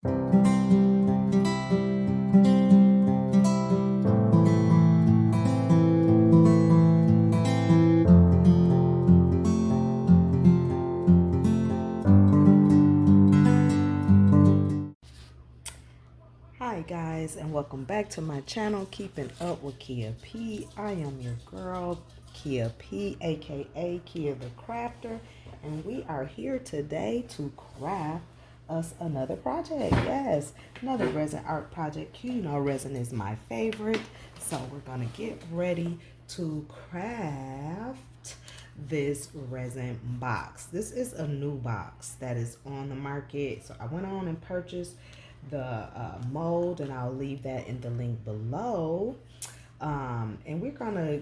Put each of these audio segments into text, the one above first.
Hi guys, and welcome back to my channel, Keeping Up with Kia P. I am your girl, Kia P, aka Kia the Crafter, and we are here today to craft us another project. Yes, another resin art project. You know resin is my favorite, so we're gonna get ready to craft this resin box. This is a new box that is on the market, so I went on and purchased the mold, and I'll leave that in the link below. And we're gonna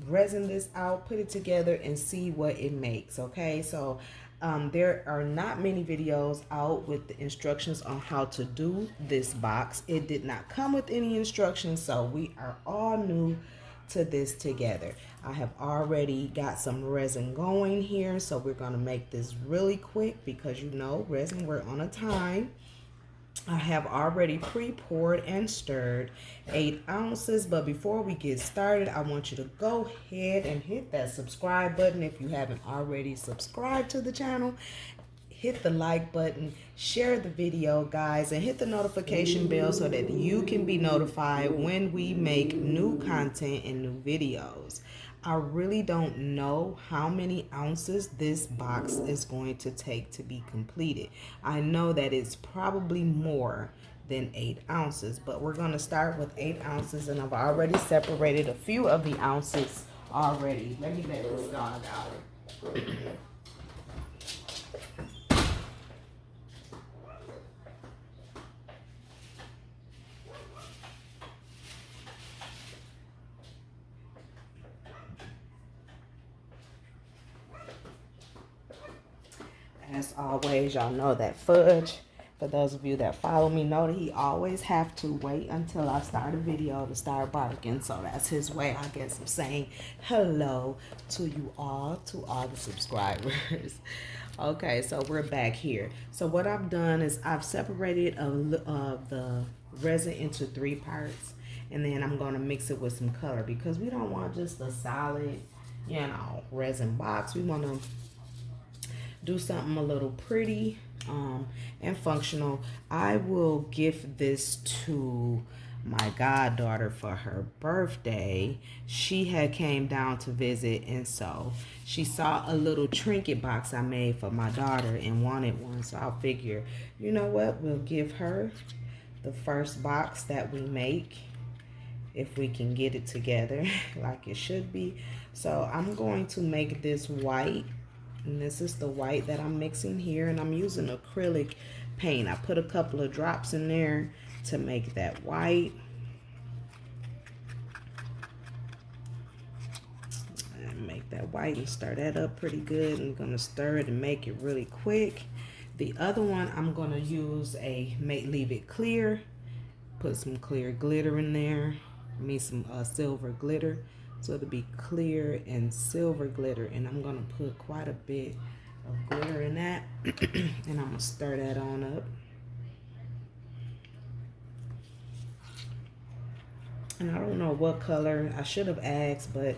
resin this out, put it together, and see what it makes. Okay, so there are not many videos out with the instructions on how to do this box. It did not come with any instructions, so we are all new to this together. I have already got some resin going here, so we're gonna make this really quick because you know resin, we're on a time. I have already pre-poured and stirred 8 ounces, but before we get started, I want you to go ahead and hit that subscribe button if you haven't already subscribed to the channel. Hit the like button, share the video, guys, and hit the notification bell so that you can be notified when we make new content and new videos. I really don't know how many ounces this box is going to take to be completed. I know that it's probably more than 8 ounces, but we're going to start with 8 ounces, and I've already separated a few of the ounces already. Let me let this dog out. As always, y'all know that Fudge, for those of you that follow me, know that he always have to wait until I start a video to start barking. So that's his way, I guess, of saying hello to you all, to all the subscribers. Okay, so we're back here. So what I've done is I've separated the resin into 3 parts, and then I'm going to mix it with some color because we don't want just a solid, you know, resin box. We want to do something a little pretty and functional. I will gift this to my goddaughter for her birthday. She had came down to visit, and so she saw a little trinket box I made for my daughter and wanted one. So I'll figure, you know what, we'll give her the first box that we make if we can get it together like it should be. So I'm going to make this white. And this is the white that I'm mixing here, and I'm using acrylic paint. I put a couple of drops in there to make that white. And make that white and stir that up pretty good. I'm gonna stir it and make it really quick. The other one, I'm gonna use leave it clear. Put some clear glitter in there. Some silver glitter. So it'll be clear and silver glitter, and I'm gonna put quite a bit of glitter in that and I'm gonna stir that on up. And I don't know what color, I should have asked, but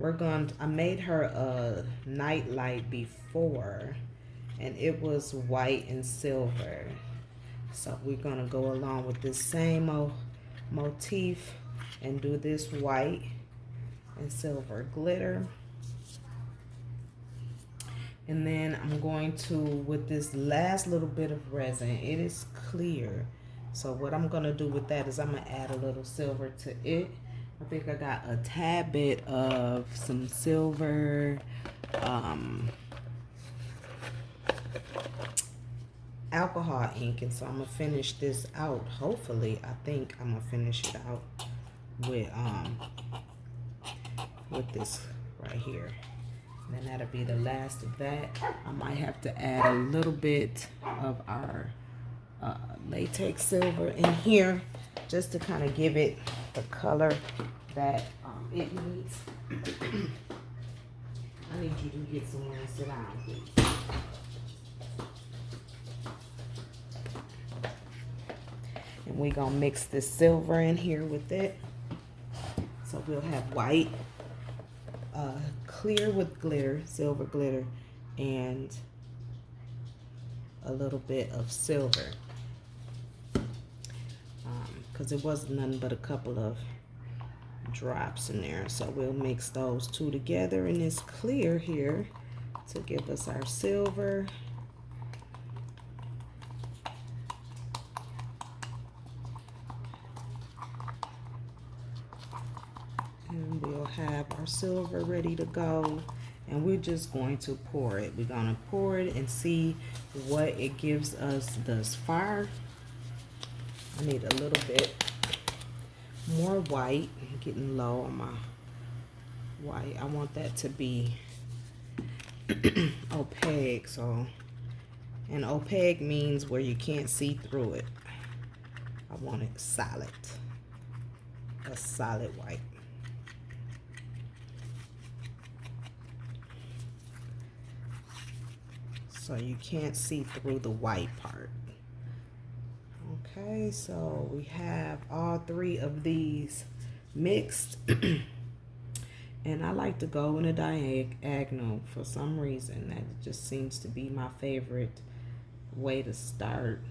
I made her a night light before, and it was white and silver. So we're gonna go along with this same motif and do this white and silver glitter. And then I'm going to, with this last little bit of resin, it is clear. So what I'm gonna do with that is I'm gonna add a little silver to it. I think I got a tad bit of some silver alcohol ink, and so I'm gonna finish this out. Hopefully, I think I'm gonna finish it out with this right here. And then that'll be the last of that. I might have to add a little bit of our latex silver in here just to kind of give it the color that it needs. I need you to get somewhere and sit down, please. We're gonna mix this silver in here with it. So we'll have white, clear with glitter, silver glitter, and a little bit of silver. Because it wasn't nothing but a couple of drops in there. So we'll mix those two together in this clear here to give us our silver. And we'll have our silver ready to go. And we're just going to pour it. We're going to pour it and see what it gives us thus far. I need a little bit more white. I'm getting low on my white. I want that to be opaque. So, and opaque means where you can't see through it. I want it solid. A solid white. So you can't see through the white part. Okay, so we have all three of these mixed. And I like to go in a diagonal for some reason. That just seems to be my favorite way to start.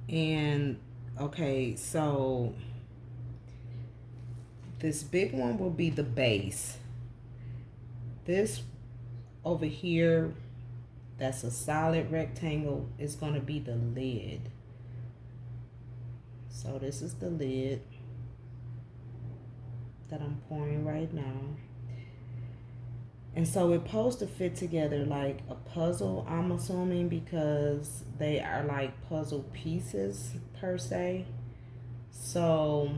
And okay, so this big one will be the base. This over here, that's a solid rectangle, is going to be the lid. So this is the lid that I'm pouring right now. And so it's supposed to fit together like a puzzle, I'm assuming, because they are like puzzle pieces per se. So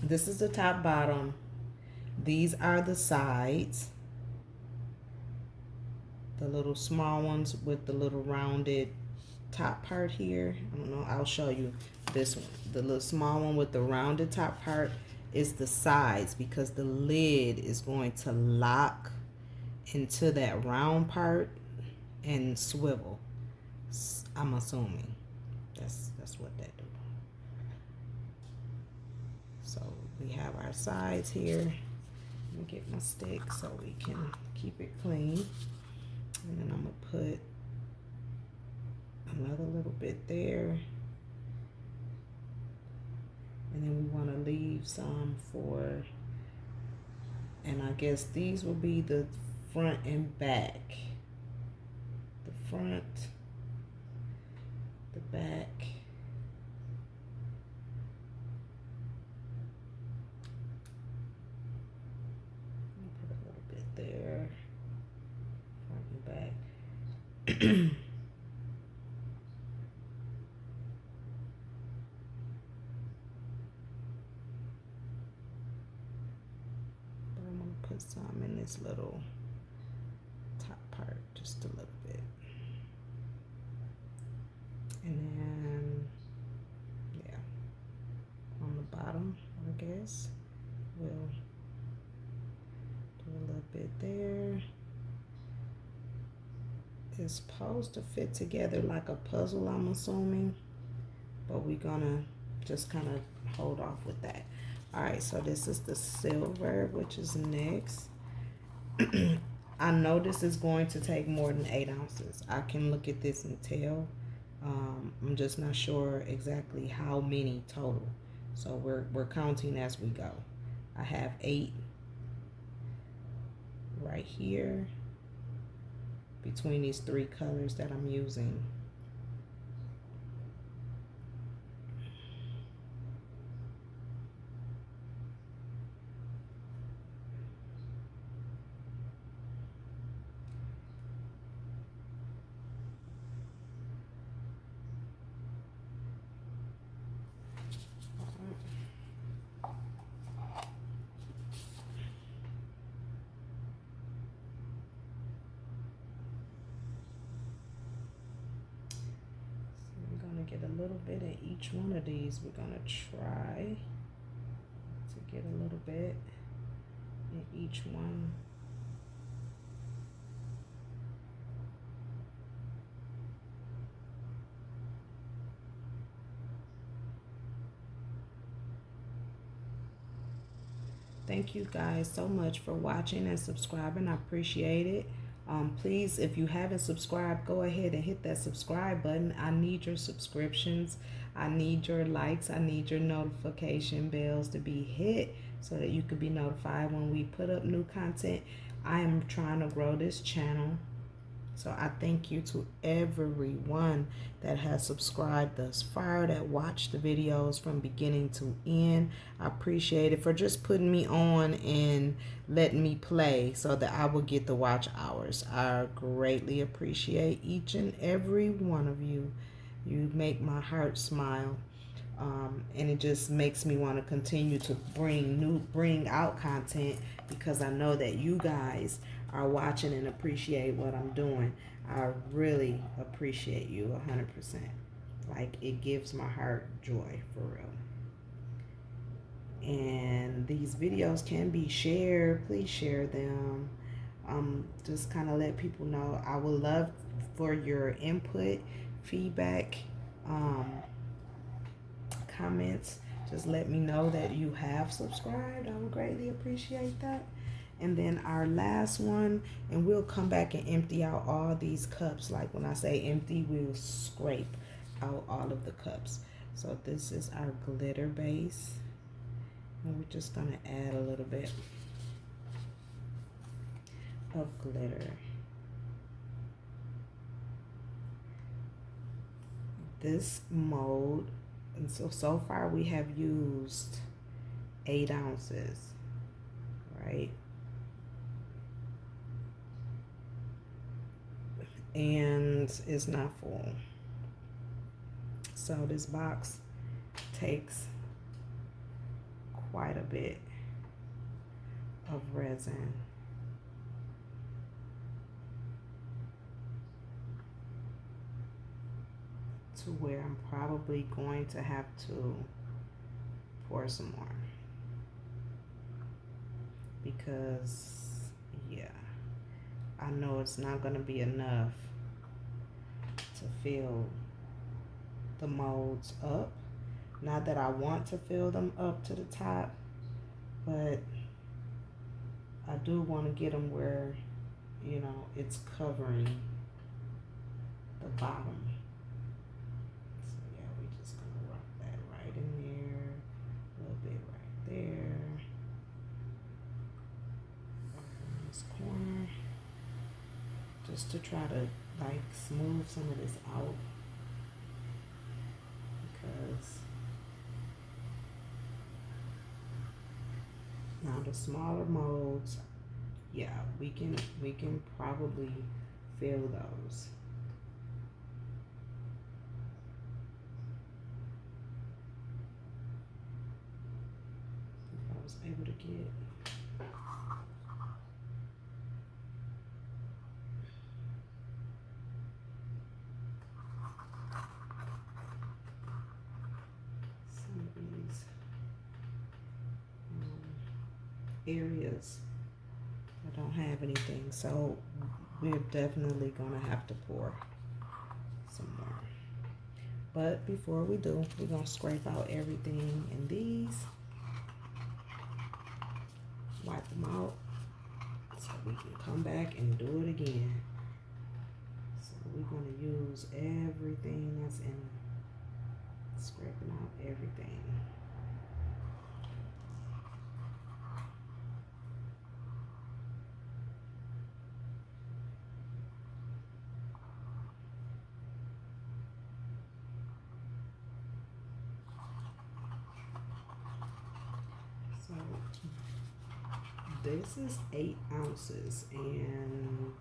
this is the top, bottom. These are the sides. The little small ones with the little rounded top part here. I don't know, I'll show you this one. The little small one with the rounded top part is the sides, because the lid is going to lock into that round part and swivel. I'm assuming that's what that do. So we have our sides here. Let me get my stick so we can keep it clean. And then I'm gonna put another little bit there. And then we want to leave some for, and I guess these will be the front and back. The front, the back. Put a little bit there. Front and back. Put some in this little top part, just a little bit. And then, yeah, on the bottom, I guess, we'll do a little bit there. It's supposed to fit together like a puzzle, I'm assuming, but we're gonna just kind of hold off with that. All right, so this is the silver, which is next. I know this is going to take more than 8 ounces. I can look at this and tell. I'm just not sure exactly how many total. So we're counting as we go. I have 8 right here between these 3 colors that I'm using. Get a little bit of each one of these. We're gonna try to get a little bit in each one. thank you guys so much for watching and subscribing. I appreciate it. Please, if you haven't subscribed, go ahead and hit that subscribe button. I need your subscriptions. I need your likes. I need your notification bells to be hit so that you can be notified when we put up new content. I am trying to grow this channel. So I thank you to everyone that has subscribed thus far, that watched the videos from beginning to end. I appreciate it for just putting me on and letting me play so that I will get the watch hours. I greatly appreciate each and every one of you. You make my heart smile. And it just makes me want to continue to bring out content, because I know that you guys are watching and appreciate what I'm doing. I really appreciate you 100%. Like, it gives my heart joy, for real. And these videos can be shared. Please share them. Just kind of let people know. I would love for your input, feedback, comments. Just let me know that you have subscribed. I would greatly appreciate that. And then our last one, and we'll come back and empty out all these cups. Like, when I say empty, we'll scrape out all of the cups. So this is our glitter base, and we're just gonna add a little bit of glitter. This mold, and so far we have used 8 ounces, right? And it's not full. So this box takes quite a bit of resin. To where I'm probably going to have to pour some more, because yeah, I know it's not going to be enough to fill the molds up. Not that I want to fill them up to the top, but I do want to get them where, you know, it's covering the bottom. So yeah, we're just going to rub that right in there, a little bit right there, in this corner, just to try to like smooth some of this out, because now the smaller molds, yeah, we can probably fill those. If I was able to get some of these areas that don't have anything, so we're definitely gonna have to pour some more. But before we do, we're gonna scrape out everything in these, wipe them out, so we can come back and do it again. So we're gonna use everything that's in, scraping out everything. So this is 8 ounces, and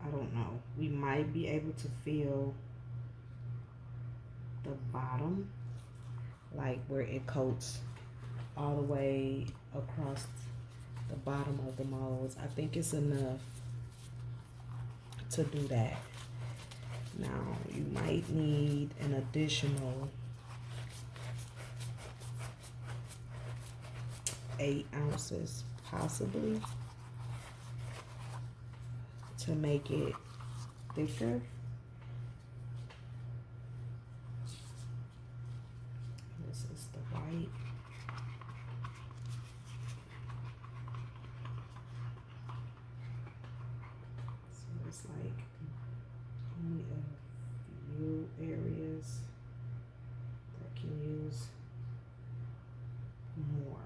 I don't know, we might be able to feel the bottom, like where it coats all the way across the bottom of the molds. I think it's enough to do that. Now you might need an additional 8 ounces possibly to make it thicker. This is the white. looks like only a few areas that can use more.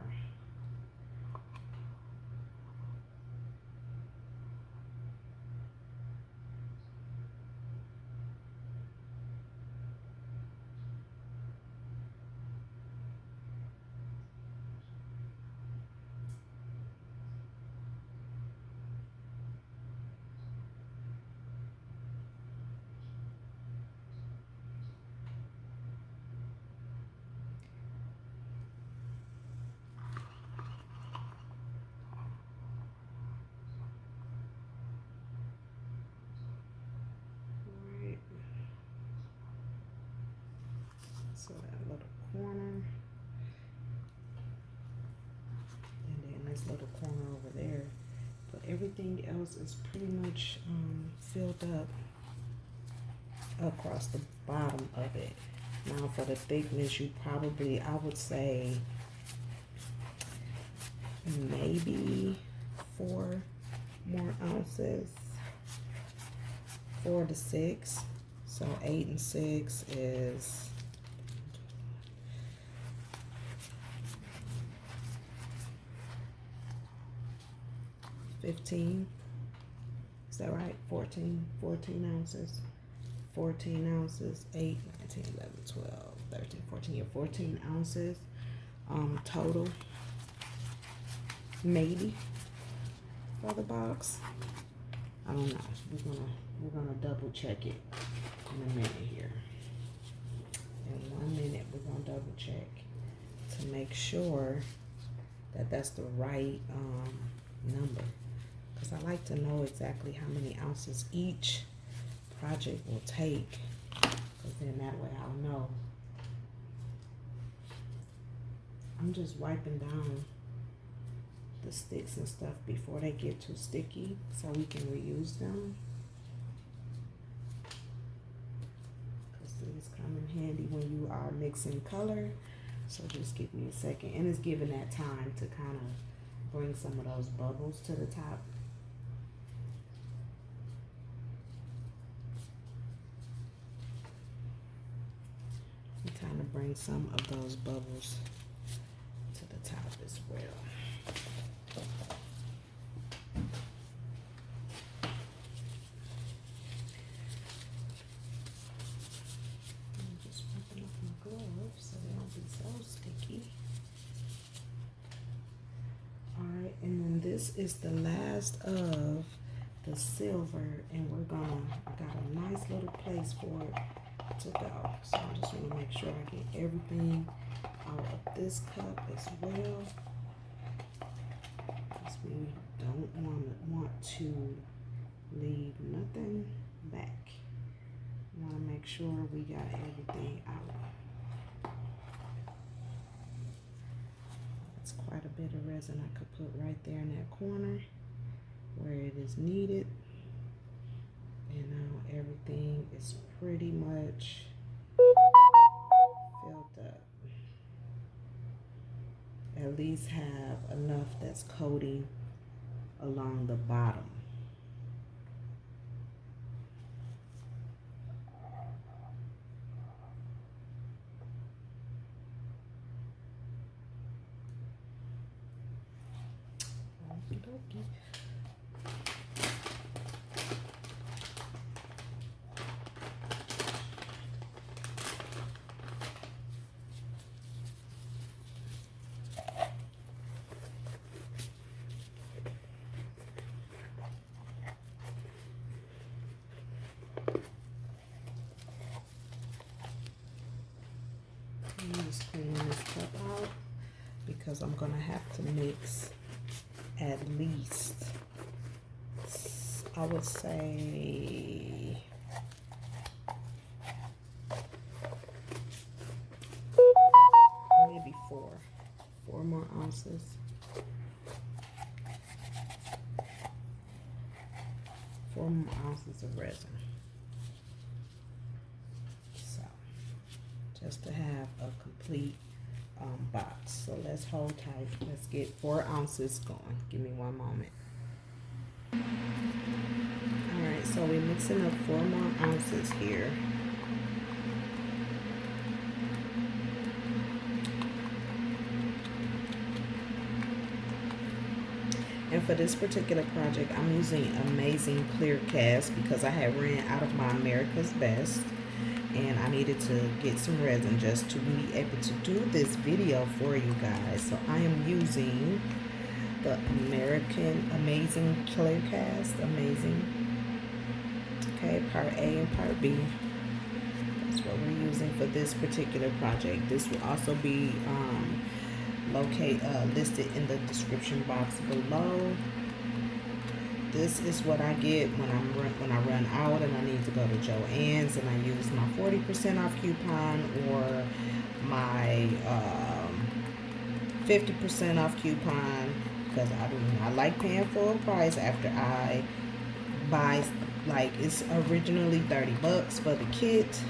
So that little corner, and then this little corner over there. But everything else is pretty much filled up across the bottom of it. Now for the thickness, you probably, I would say, maybe 4 more ounces, 4 to 6. So 8 and 6 is 15. Is that right? 14 ounces. 14 ounces, 8, 19, 11, 12, 13, 14, yeah, 14 ounces total, maybe, for the box. I don't know. We're gonna double check it in a minute here. In 1 minute, we're gonna double check to make sure that that's the right number, because I like to know exactly how many ounces each project will take, because then that way I'll know. I'm just wiping down the sticks and stuff before they get too sticky so we can reuse them, because these come in handy when you are mixing color. So just give me a second, and it's giving that time to kind of bring some of those bubbles to the top. Kind of bring some of those bubbles to the top as well. I'm just wiping off my gloves so they don't be so sticky. Alright, and then this is the last of the silver, and I got a nice little place for it to go. So I just want to make sure I get everything out of this cup as well, because we don't want to leave nothing back. We want to make sure we got everything out. That's quite a bit of resin I could put right there in that corner where it is needed. And now everything is pretty much filled up. At least have enough that's coating along the bottom. Okey-dokey. I'm just cleaning this cup out because I'm gonna have to mix at least, I would say, maybe 4 more ounces. 4 more ounces of resin. So, just to have a complete box. So let's hold tight. Let's get 4 ounces going. Give me 1 moment. Alright, So we're mixing up 4 more ounces here. And for this particular project, I'm using Amazing Clear Cast because I had ran out of my America's Best. And I needed to get some resin just to be able to do this video for you guys. So I am using the Amazing Clear Cast. Amazing. Okay, part A and part B. That's what we're using for this particular project. This will also be listed in the description box below. This is what I get when I run out and I need to go to Joann's and I use my 40% off coupon or my 50% off coupon, because I do not like paying full price after I buy. Like, it's originally $30 for the kit.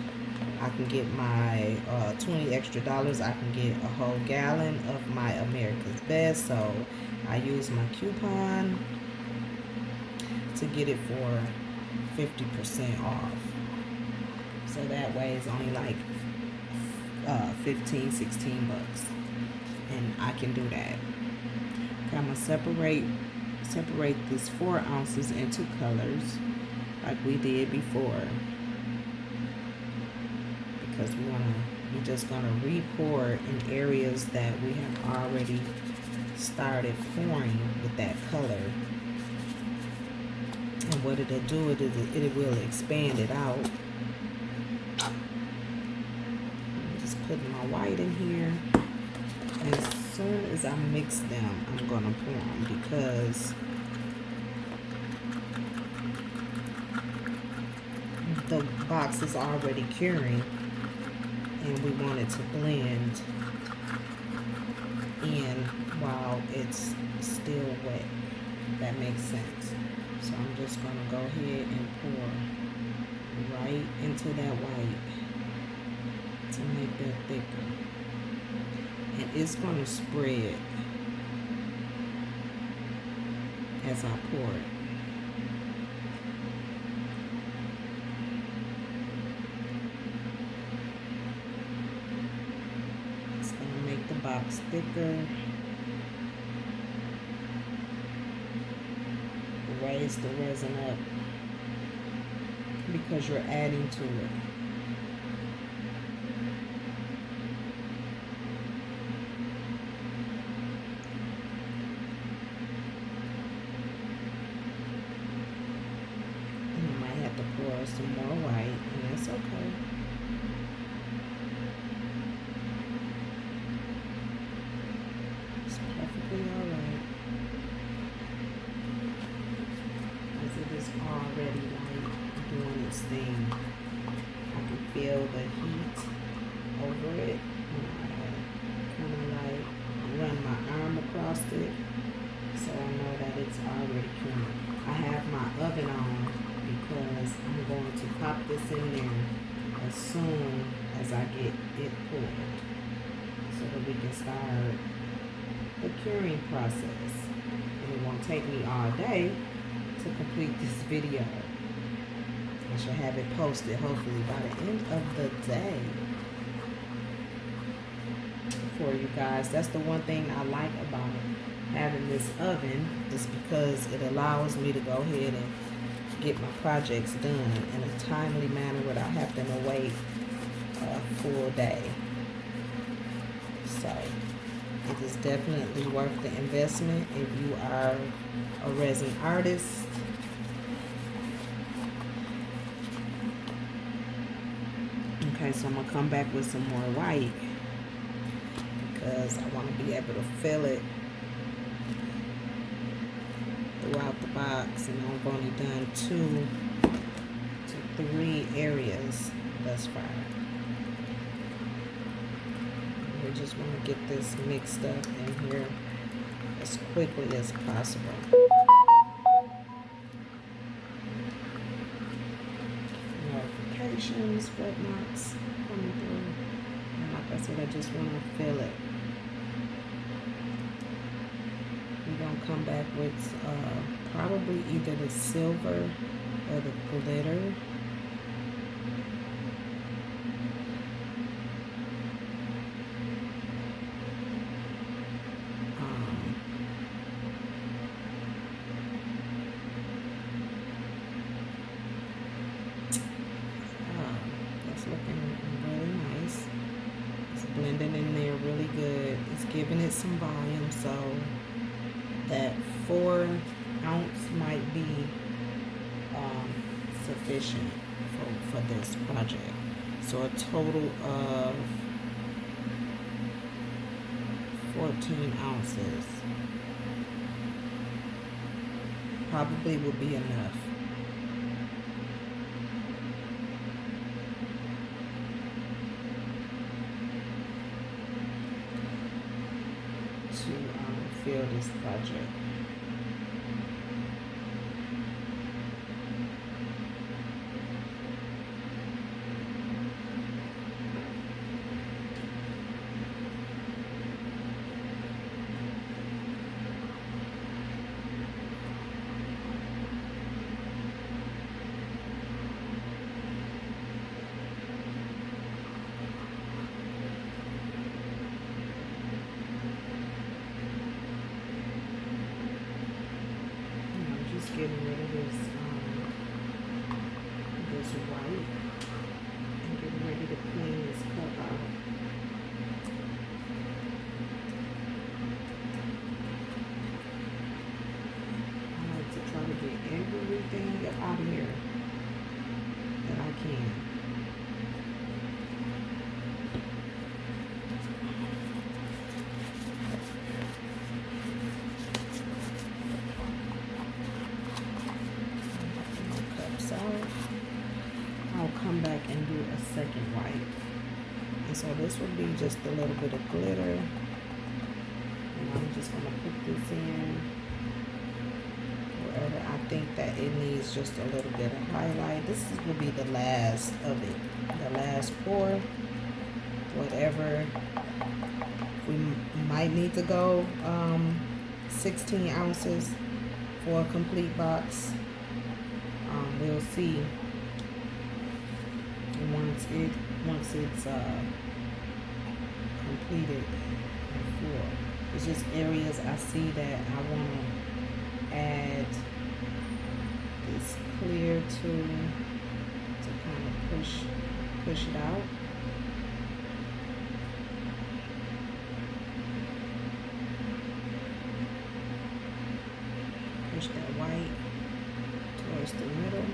I can get my $20 extra. I can get a whole gallon of my America's Best. So I use my coupon to get it for 50% off. So that way it's only like 15, 16 bucks. And I can do that. Okay, I'm gonna separate this 4 ounces into colors like we did before. Because we're just gonna re-pour in areas that we have already started pouring with that color. And what it'll do, it will expand it out. I'm just putting my white in here. And as soon as I mix them, I'm gonna pour them because the box is already curing. And we want it to blend in while it's still wet. That makes sense. So I'm just going to go ahead and pour right into that white to make that thicker. And it's going to spread as I pour it. Box thicker, raise the resin up because you're adding to it. And you might have to pour some more white, and that's okay. Alright, as it is already like doing its thing. I can feel the heat over it. Kind of like run my arm across it, so I know that it's already curing. I have my oven on because I'm going to pop this in there as soon as I get it poured, so that we can start the curing process. And it won't take me all day to complete this video. I should have it posted hopefully by the end of the day for you guys. That's the one thing I like about having this oven, is because it allows me to go ahead and get my projects done in a timely manner without having to wait a full day. So it is definitely worth the investment if you are a resin artist. Okay, so I'm going to come back with some more white because I want to be able to fill it throughout the box. And I've only done 2 to 3 areas thus far. We just want to get this mixed up in here as quickly as possible. Notifications, whatnots coming through. And like I said, I just want to fill it. We're going to come back with probably either the silver for the glitter. That's looking really nice. It's blending in there really good. It's giving it some volume, so that 4 ounce might be sufficient for this project. So a total of 14 ounces probably will be enough. To fill this project. Getting rid of this white and getting ready to clean this cup out. I like to try to get everything out of here that I can. I'll come back and do a second white. And so this will be just a little bit of glitter. And I'm just going to put this in wherever I think that it needs just a little bit of highlight. This will be the last of it. The last pour. Whatever. We might need to go 16 ounces for a complete box. We'll see once it's completed and full. It's just areas I see that I want to add this clear to kind of push it out. Push that white towards the middle.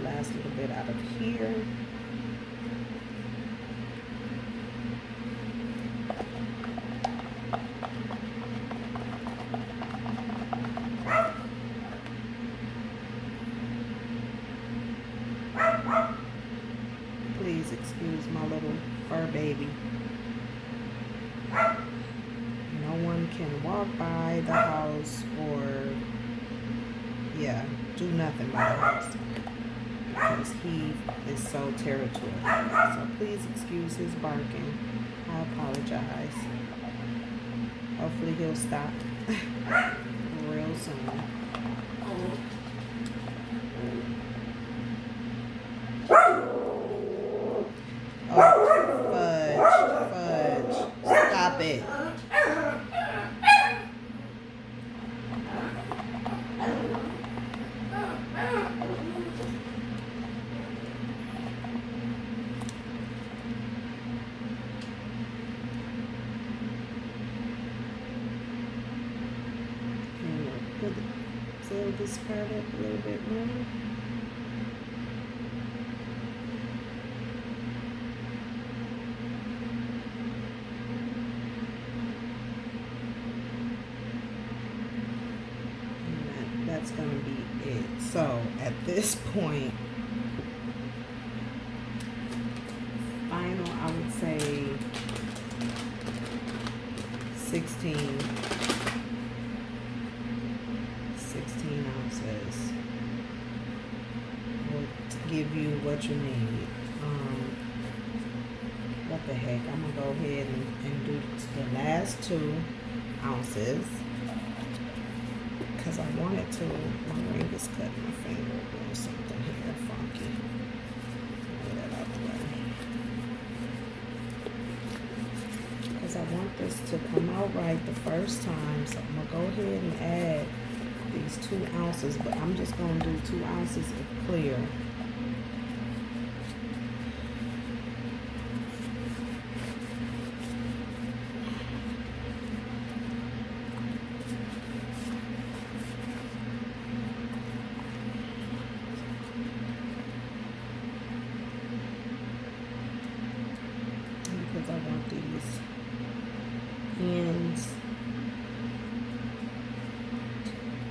Last little bit out of here. Please excuse my little fur baby. No one can walk by the house or do nothing by the house, because he is so territorial. So please excuse his barking. I apologize. Hopefully he'll stop real soon. Oh, fudge. Stop it. this part up a little bit more. And that's going to be it. So at this point, final, I would say 16 ounces will give you what you need. What the heck, I'm gonna go ahead and do the last 2 ounces because I wanted to. My ring is cutting my finger, doing something here funky. Get that out the way. Because I want this to come out right the first time, so I'm gonna go ahead and add these 2 ounces, but I'm just gonna do 2 ounces of clear. Because I want these ends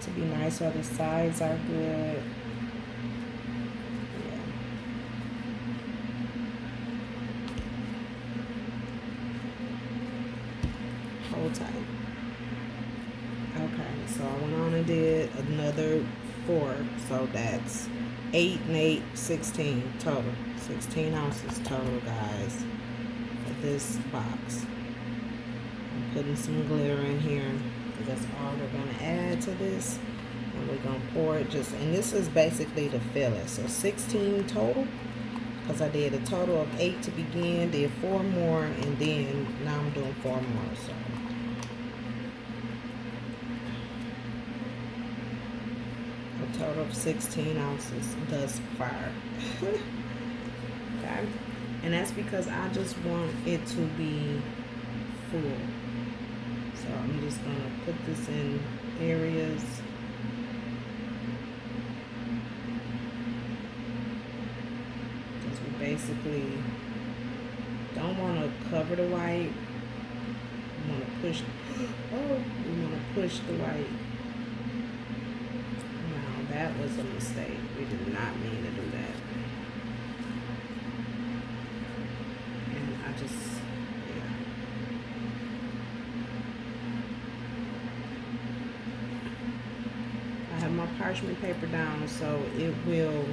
to be nice, so the sides are good. Yeah. Hold tight. Okay, so I went on and did another 4, so that's 8 and 8, 16 total. 16 ounces total, guys, for this box. I'm putting some glitter in here because that's all we're going to add to this. And we're going to pour it just, and this is basically to fill it. So 16 total, because I did a total of 8 to begin, did 4 more, and then now I'm doing 4 more. So a total of 16 ounces thus far. Okay, and that's because I just want it to be full. So I'm just gonna put this in areas. Because we basically don't want to cover the white. We want to push. Oh, we want to push the white. Now that was a mistake. We did not mean to do that. And I just, yeah. I have my parchment paper down so it will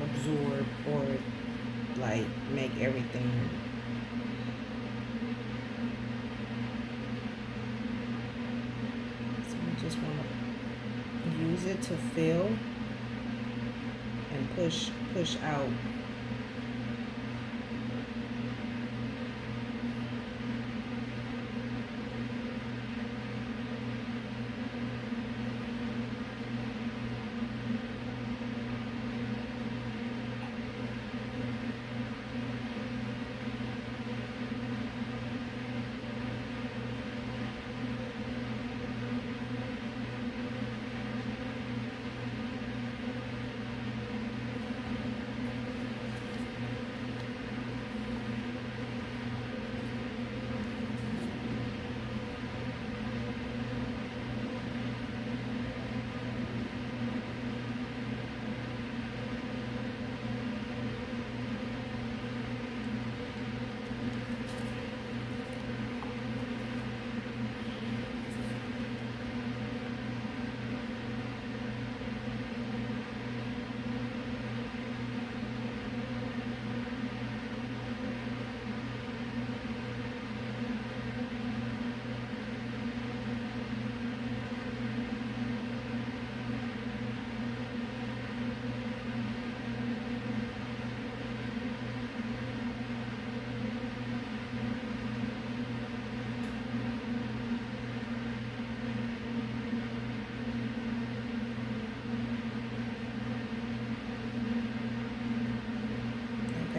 absorb or like make everything. So I just want to use it to fill and push out.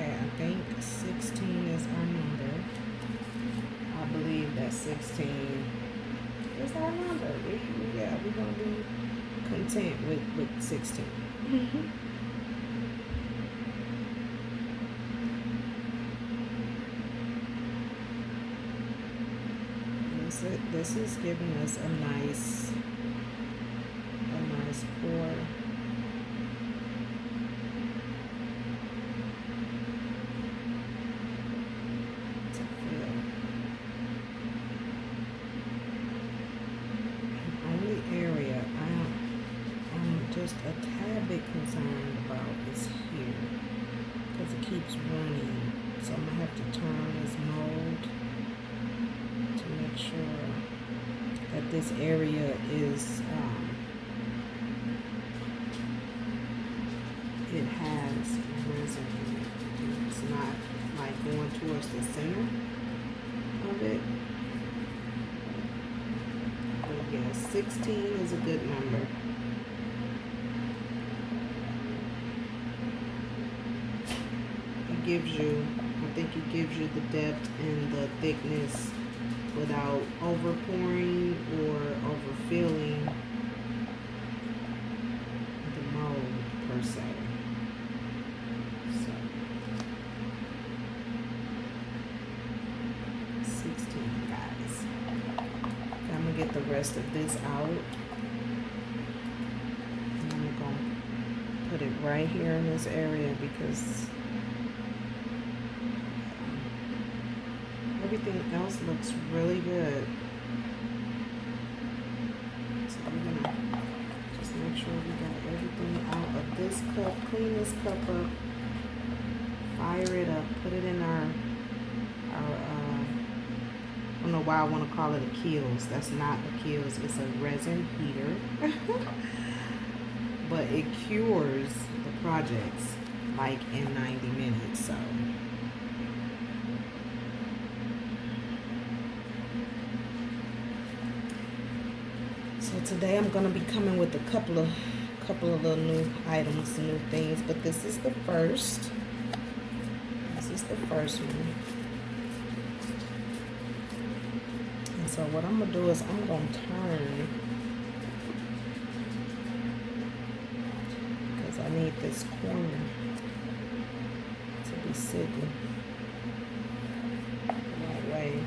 I think 16 is our number. I believe that 16 is our number. We're going to be content with 16. This is giving us a nice pour. To fill. The only area I'm just a tad bit concerned about is here, because it keeps running. So I'm gonna have to turn this mold to make sure that this area is it has resin in it. It's not like going towards the center of it. But yeah, 16 is a good number. It gives you, I think it gives you the depth and the thickness without overpouring or overfilling the mold per se. So 16, guys. I'm gonna get the rest of this out, and I'm gonna put it right here in this area because everything else looks really good. So we're gonna just make sure we got everything out of this cup, clean this cup up, fire it up, put it in our I don't know why I want to call it a Kiehl's. That's not a Kiehl's, it's a resin heater. But it cures the projects like in 90 minutes, so. So today I'm gonna be coming with a couple of little new items, new things, but this is the first. This is the first one. And so what I'm gonna do is I'm gonna turn, because I need this corner to be sitting the right way.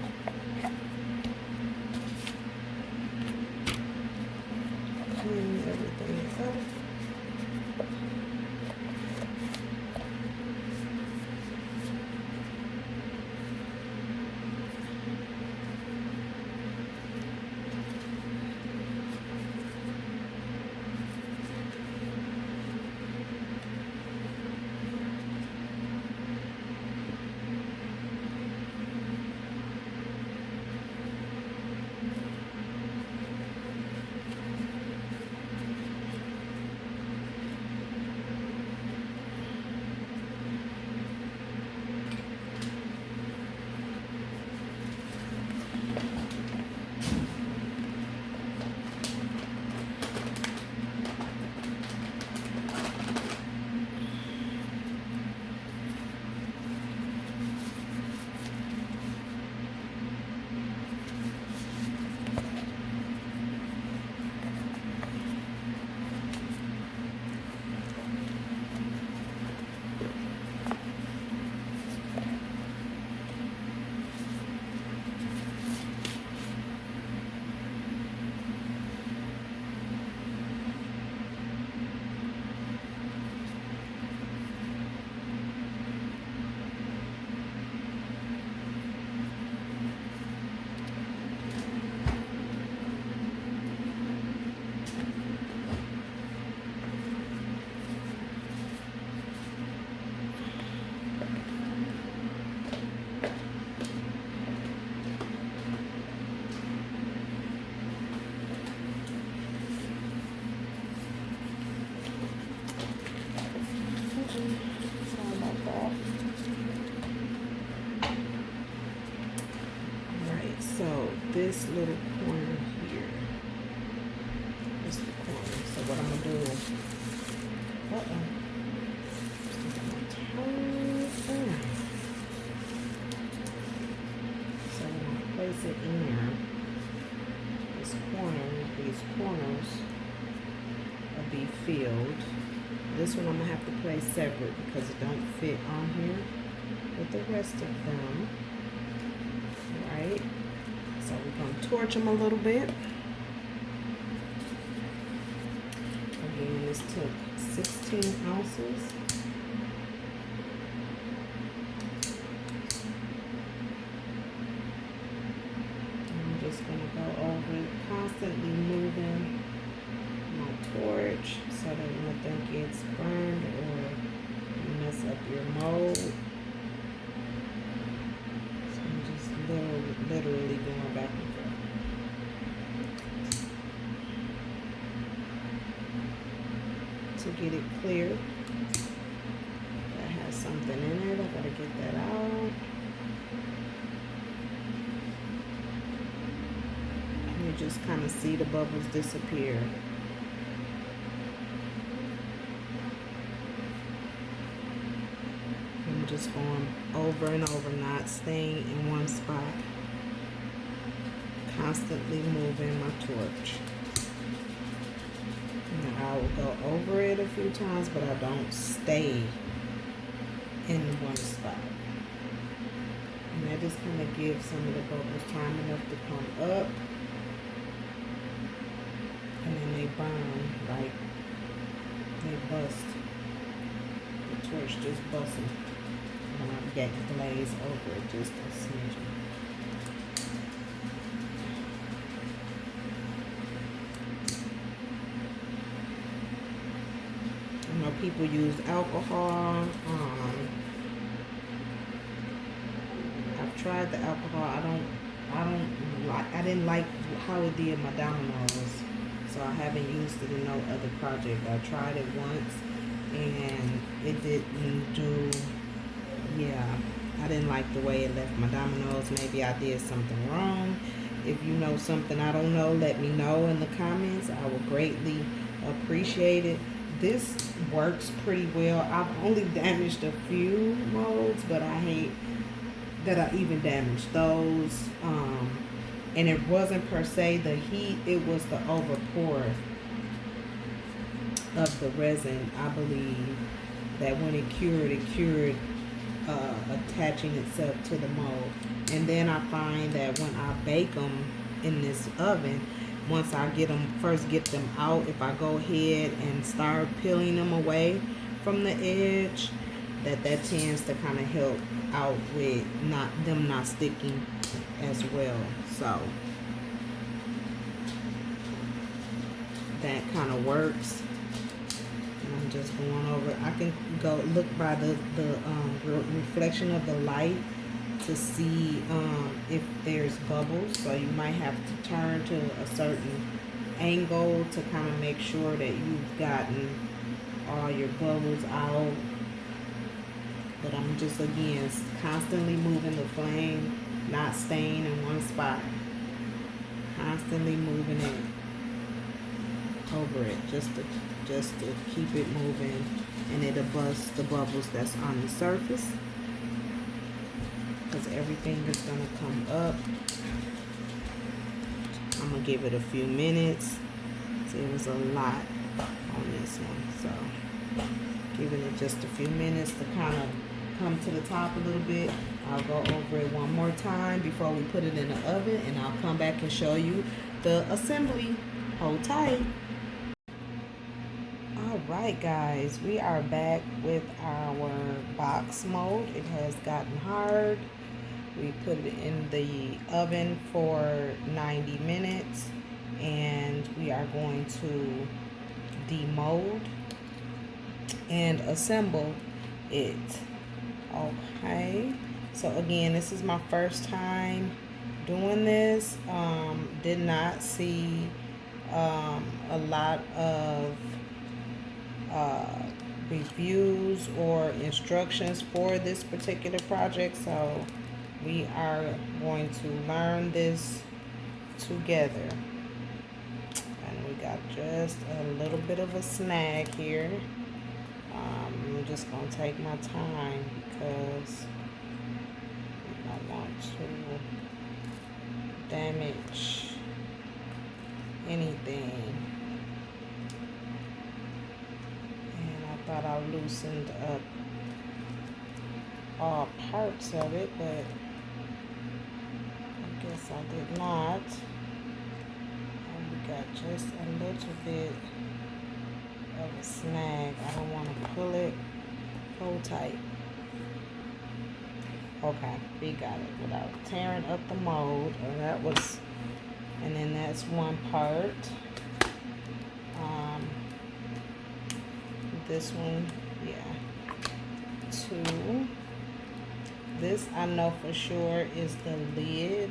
Clean everything up. Sorry about that. Alright, so this little corner here. This is the corner. So what I'm gonna do is turn. So I'm gonna place it in there. This corner, these corners. be filled. This one I'm gonna have to place separate because it don't fit on here with the rest of them. Right? So we're gonna torch them a little bit. Again, this took 16 ounces. I'm just gonna go over it, constantly moving my torch so that nothing gets burned or mess up your mold. So I'm just literally going back and forth. To get it clear, that has something in it. I gotta get that out. And you just kind of see the bubbles disappear. I'm just going over and over, not staying in one spot. Constantly moving my torch. I will go over it a few times, but I don't stay in one spot. And that just kind of gives some of the bubbles time enough to come up. And then they burn, like they bust. The torch just busting. And I'm getting glaze over it just a smidgen. People use alcohol. I've tried the alcohol. I didn't like how it did my dominoes, so I haven't used it in no other project. I tried it once and it didn't do. Yeah, I didn't like the way it left my dominoes. Maybe I did something wrong. If you know something I don't know, let me know in the comments. I would greatly appreciate it. This works pretty well. I've only damaged a few molds, but I hate that I even damaged those. And it wasn't per se the heat, it was the over pour of the resin. I believe that when it cured attaching itself to the mold. And then I find that when I bake them in this oven, once I get them out, if I go ahead and start peeling them away from the edge, that tends to kind of help out with them not sticking as well. So that kind of works. And I'm just going over. I can go look by the reflection of the light to see if there's bubbles. So you might have to turn to a certain angle to kind of make sure that you've gotten all your bubbles out. But I'm just, again, constantly moving the flame, not staying in one spot. Constantly moving it over it just to keep it moving, and it'll bust the bubbles that's on the surface. Because everything is going to come up. I'm going to give it a few minutes. See, it was a lot on this one. So, giving it just a few minutes to kind of come to the top a little bit. I'll go over it one more time before we put it in the oven. And I'll come back and show you the assembly. Hold tight. Alright guys, we are back with our box mold. It has gotten hard. We put it in the oven for 90 minutes and we are going to demold and assemble it. Okay, so again, this is my first time doing this. Did not see a lot of reviews or instructions for this particular project, so we are going to learn this together. And we got just a little bit of a snag here. I'm just going to take my time because I don't want to damage anything. loosened up all parts of it, but I guess I did not. And we got just a little bit of a snag. I don't want to pull it so tight. Okay, we got it without tearing up the mold. Oh, that was, and then that's one part. This one, yeah, 2. This I know for sure is the lid,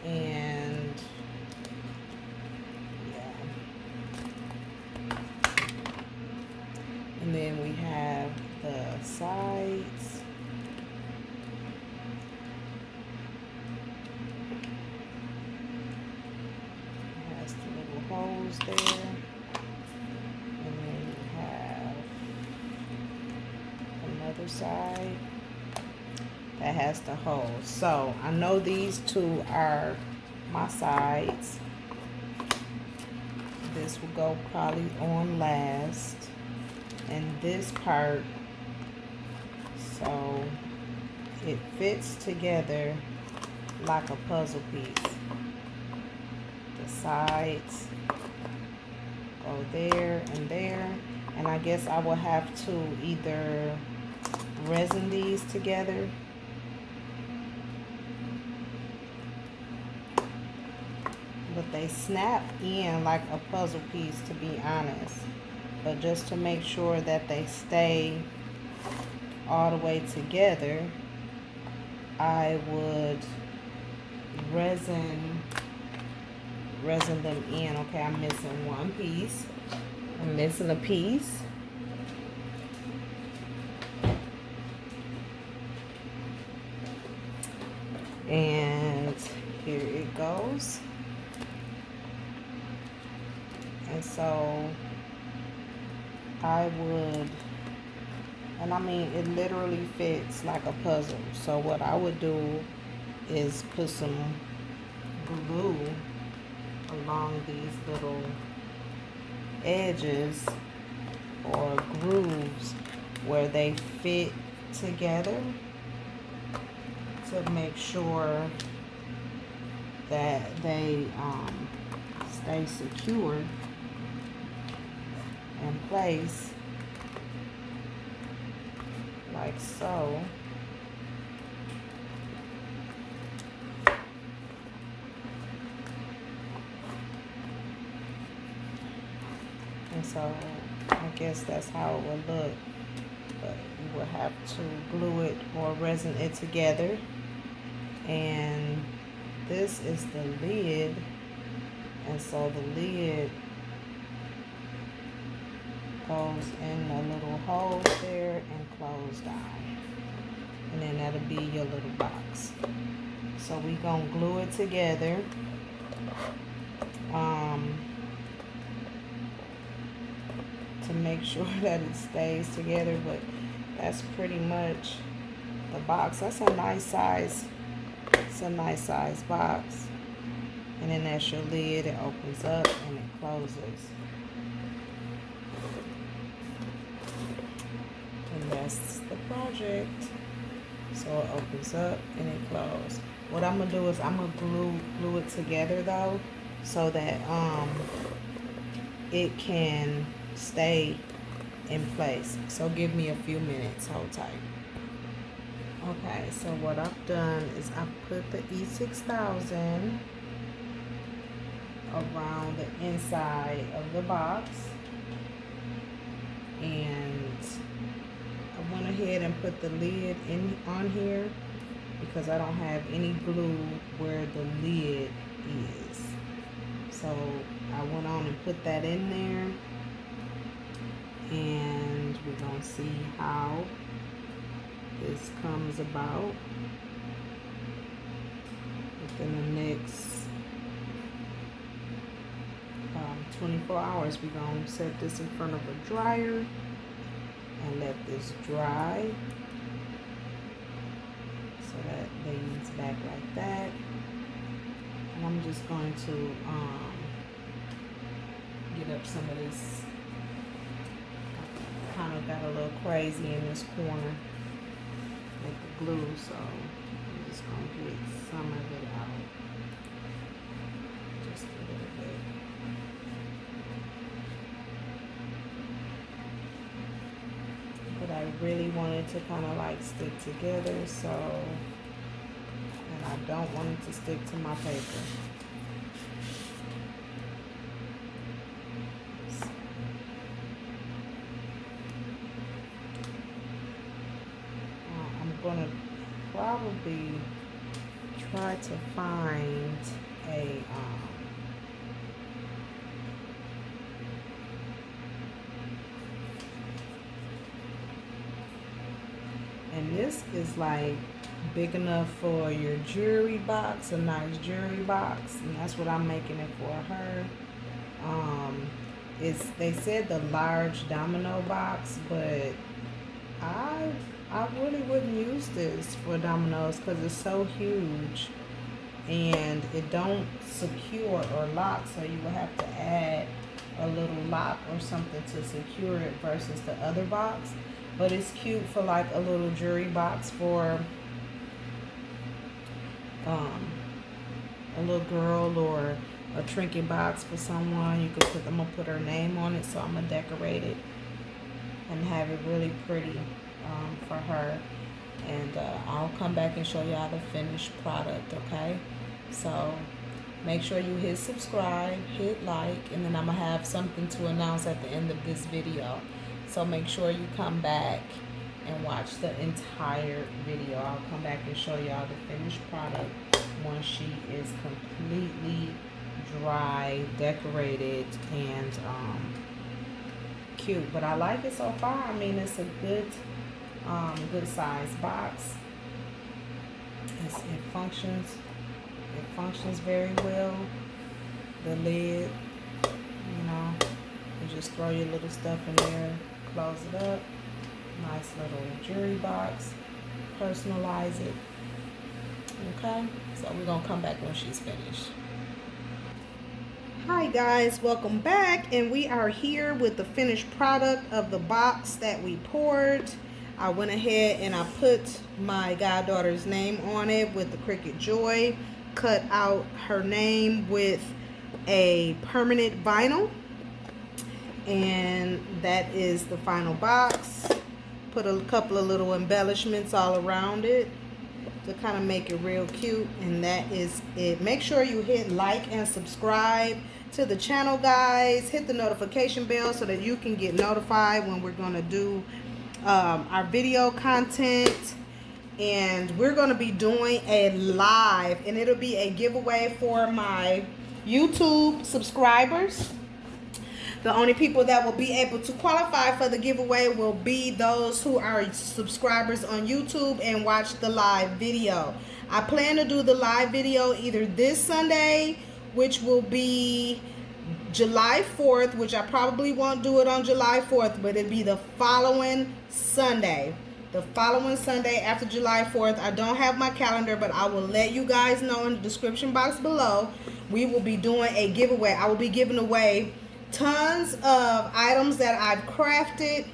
and yeah. And then we have the sides. It has the little holes there. And then you have another side that has the holes. So I know these 2 are my sides. This will go probably on last. And this part, so it fits together like a puzzle piece. The sides go there and there. And I guess I will have to either resin these together. But they snap in like a puzzle piece, to be honest. But just to make sure that they stay all the way together, I would resin them in. Okay, I'm missing one piece. I'm missing a piece. And here it goes. And so I would, and I mean, it literally fits like a puzzle. So what I would do is put some glue along these little edges or grooves where they fit together to make sure that they stay secured in place, like so. And so I guess that's how it would look, but you will have to glue it or resin it together. And this is the lid, and so the lid goes in a little hole there and close down, and then that'll be your little box. So we gonna glue it together. To make sure that it stays together, but that's pretty much the box. That's a nice size. It's a nice size box. And then that's your lid. It opens up and it closes. And that's the project. So it opens up and it closes. What I'm gonna do is I'm gonna glue it together though, so that it can stay in place. So give me a few minutes, hold tight. Okay, so what I've done is I've put the E6000 around the inside of the box, and I went ahead and put the lid on here because I don't have any glue where the lid is. So I went on and put that in there, and we're gonna see how this comes about within the next 24 hours. We're gonna set this in front of a dryer and let this dry. So that leans back like that. And I'm just going to get up some of this kind of got a little crazy in this corner with the glue, so I'm just going to get some of it out. Just a little bit. But I really want it to kind of like stick together, so, and I don't want it to stick to my paper. Gonna probably try to find a and this is like big enough for your jewelry box, a nice jewelry box, and that's what I'm making it for her. They said the large domino box, but I really wouldn't use this for dominoes because it's so huge and it don't secure or lock, so you will have to add a little lock or something to secure it versus the other box. But it's cute for like a little jewelry box for a little girl, or a trinket box for someone. You could I'm gonna put her name on it, so I'm gonna decorate it and have it really pretty for her, and I'll come back and show y'all the finished product. Okay, so make sure you hit subscribe, hit like, and then I'm gonna have something to announce at the end of this video, so make sure you come back and watch the entire video. I'll come back and show y'all the finished product once she is completely dry, decorated, and cute. But I like it so far. I mean, it's a good size box. It functions very well. The lid, you know, you just throw your little stuff in there, close it up. Nice little jewelry box. Personalize it. Okay, so we're gonna come back when she's finished. Hi guys, welcome back, and we are here with the finished product of the box that we poured. I went ahead and I put my goddaughter's name on it with the Cricut Joy, cut out her name with a permanent vinyl, and that is the final box. Put a couple of little embellishments all around it to kind of make it real cute, and that is it. Make sure you hit like and subscribe to the channel, guys. Hit the notification bell so that you can get notified when we're going to do our video content. And we're going to be doing a live, and it'll be a giveaway for my YouTube subscribers. The only people that will be able to qualify for the giveaway will be those who are subscribers on YouTube and watch the live video. I plan to do the live video either this Sunday, which will be July 4th, which I probably won't do it on July 4th, but it'll be the following Sunday. The following Sunday after July 4th. I don't have my calendar, but I will let you guys know in the description box below. We will be doing a giveaway. I will be giving away tons of items that I've crafted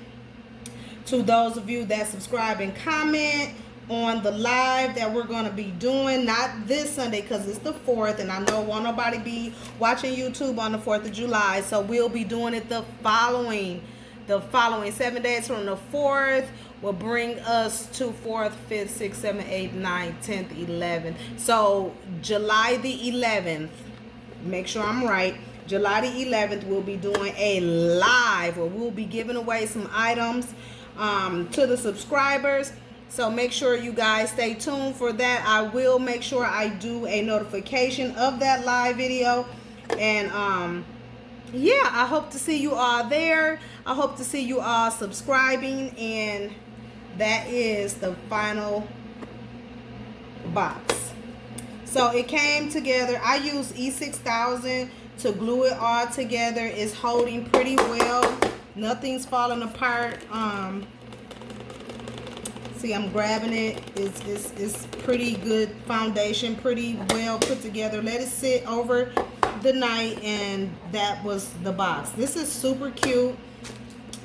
to those of you that subscribe and comment on the live that we're going to be doing. Not this Sunday because it's the 4th, and I know won't nobody be watching YouTube on the 4th of July, so we'll be doing it the following 7 days from the 4th will bring us to 4th, 5th, 6th, 7th, 8th, 9th, 10th, 11th. So July the 11th, make sure I'm right, July the 11th, we'll be doing a live where we'll be giving away some items to the subscribers. So make sure you guys stay tuned for that. I will make sure I do a notification of that live video. And yeah, I hope to see you all there. I hope to see you all subscribing. And that is the final box. So it came together. I used E6000 to glue it all together. It's holding pretty well. Nothing's falling apart. See, I'm grabbing it. It's pretty good foundation, pretty well put together. Let it sit over the night, and that was the box. This is super cute.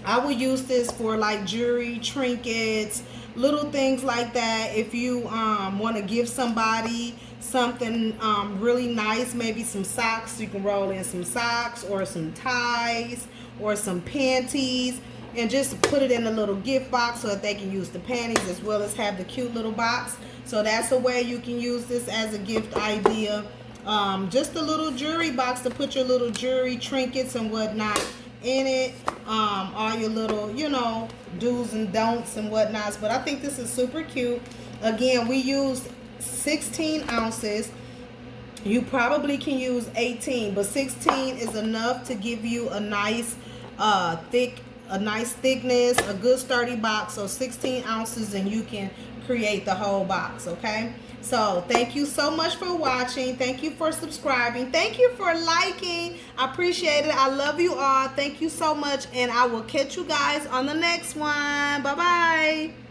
I would use this for like jewelry, trinkets, little things like that. If you want to give somebody something really nice, maybe some socks, you can roll in some socks or some ties or some panties and just put it in a little gift box so that they can use the panties as well as have the cute little box. So that's a way you can use this as a gift idea. Just a little jewelry box to put your little jewelry, trinkets and whatnot in it. All your little, you know, do's and don'ts and whatnots. But I think this is super cute. Again, we used 16 ounces. You probably can use 18, but 16 is enough to give you a nice thickness, a good sturdy box. So 16 ounces and you can create the whole box, okay? So thank you so much for watching. Thank you for subscribing. Thank you for liking. I appreciate it. I love you all. Thank you so much, and I will catch you guys on the next one. Bye-bye.